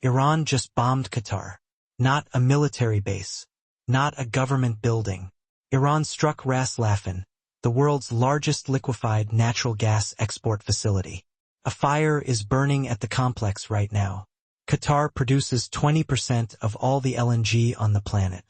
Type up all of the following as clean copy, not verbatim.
Iran just bombed Qatar. Not a military base. Not a government building. Iran struck Ras Laffan, the world's largest liquefied natural gas export facility. A fire is burning at the complex right now. Qatar produces 20% of all the LNG on the planet.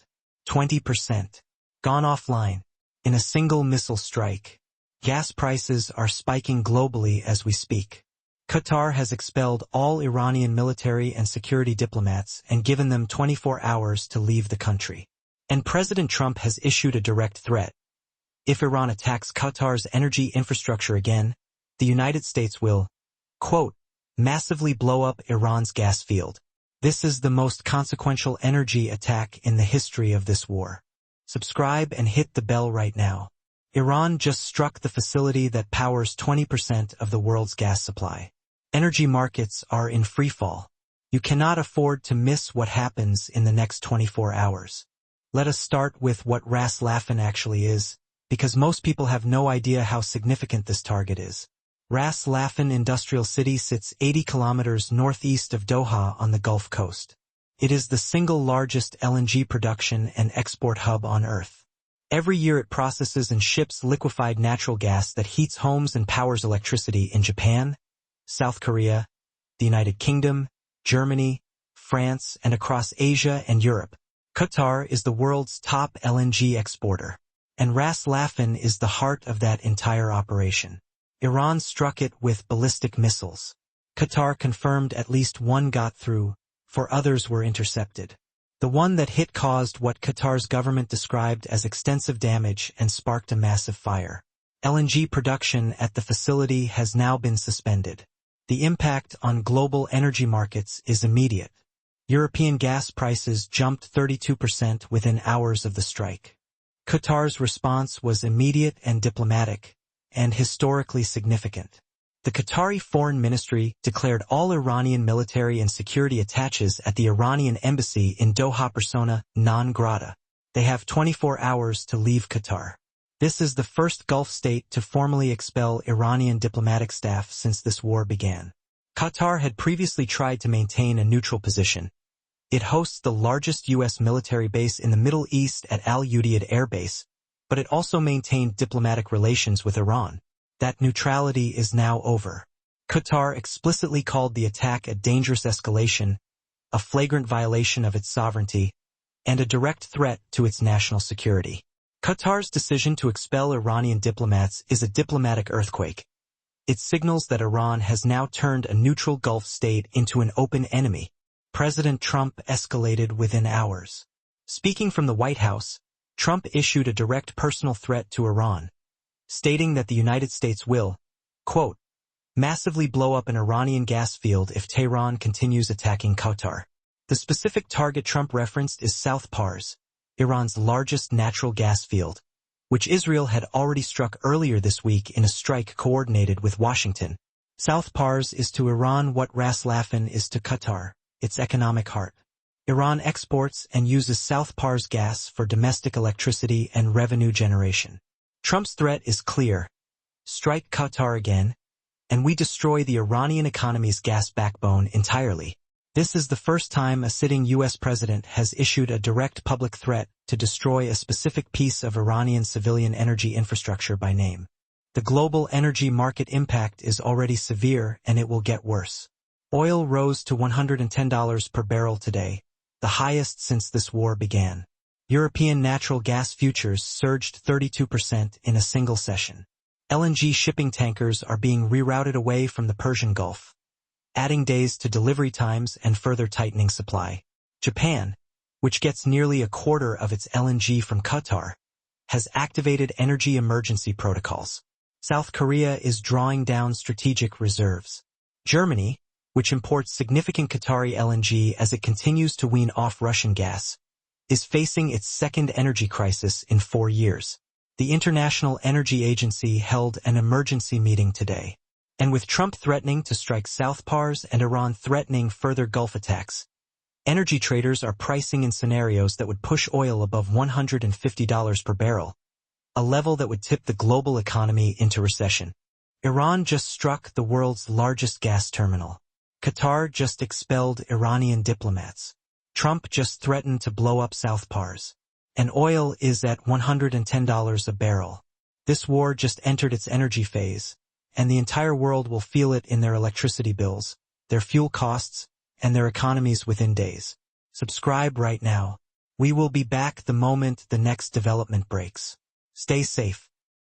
20%. Gone offline. In a single missile strike. Gas prices are spiking globally as we speak. Qatar has expelled all Iranian military and security diplomats and given them 24 hours to leave the country. And President Trump has issued a direct threat. If Iran attacks Qatar's energy infrastructure again, the United States will, quote, massively blow up Iran's gas field. This is the most consequential energy attack in the history of this war. Subscribe and hit the bell right now. Iran just struck the facility that powers 20% of the world's gas supply. Energy markets are in freefall. You cannot afford to miss what happens in the next 24 hours. Let us start with what Ras Laffan actually is, because most people have no idea how significant this target is. Ras Laffan Industrial City sits 80 kilometers northeast of Doha on the Gulf Coast. It is the single largest LNG production and export hub on Earth. Every year it processes and ships liquefied natural gas that heats homes and powers electricity in Japan, South Korea, the United Kingdom, Germany, France, and across Asia and Europe. Qatar is the world's top LNG exporter, and Ras Laffan is the heart of that entire operation. Iran struck it with ballistic missiles. Qatar confirmed at least one got through, 4 others were intercepted. The one that hit caused what Qatar's government described as extensive damage and sparked a massive fire. LNG production at the facility has now been suspended. The impact on global energy markets is immediate. European gas prices jumped 32% within hours of the strike. Qatar's response was immediate and diplomatic, and historically significant. The Qatari Foreign Ministry declared all Iranian military and security attaches at the Iranian embassy in Doha persona non grata. They have 24 hours to leave Qatar. This is the first Gulf state to formally expel Iranian diplomatic staff since this war began. Qatar had previously tried to maintain a neutral position. It hosts the largest U.S. military base in the Middle East at Al Udeid Air Base, but it also maintained diplomatic relations with Iran. That neutrality is now over. Qatar explicitly called the attack a dangerous escalation, a flagrant violation of its sovereignty, and a direct threat to its national security. Qatar's decision to expel Iranian diplomats is a diplomatic earthquake. It signals that Iran has now turned a neutral Gulf state into an open enemy. President Trump escalated within hours. Speaking from the White House, Trump issued a direct personal threat to Iran, stating that the United States will, quote, massively blow up an Iranian gas field if Tehran continues attacking Qatar. The specific target Trump referenced is South Pars, Iran's largest natural gas field, which Israel had already struck earlier this week in a strike coordinated with Washington. South Pars is to Iran what Ras Laffan is to Qatar, its economic heart. Iran exports and uses South Pars gas for domestic electricity and revenue generation. Trump's threat is clear. Strike Qatar again, and we destroy the Iranian economy's gas backbone entirely. This is the first time a sitting U.S. president has issued a direct public threat to destroy a specific piece of Iranian civilian energy infrastructure by name. The global energy market impact is already severe, and it will get worse. Oil rose to $110 per barrel today, the highest since this war began. European natural gas futures surged 32% in a single session. LNG shipping tankers are being rerouted away from the Persian Gulf, adding days to delivery times and further tightening supply. Japan, which gets nearly a quarter of its LNG from Qatar, has activated energy emergency protocols. South Korea is drawing down strategic reserves. Germany, which imports significant Qatari LNG as it continues to wean off Russian gas, is facing its second energy crisis in 4 years. The International Energy Agency held an emergency meeting today. And with Trump threatening to strike South Pars and Iran threatening further Gulf attacks, energy traders are pricing in scenarios that would push oil above $150 per barrel, a level that would tip the global economy into recession. Iran just struck the world's largest gas terminal. Qatar just expelled Iranian diplomats. Trump just threatened to blow up South Pars. And oil is at $110 a barrel. This war just entered its energy phase, and the entire world will feel it in their electricity bills, their fuel costs, and their economies within days. Subscribe right now. We will be back the moment the next development breaks. Stay safe.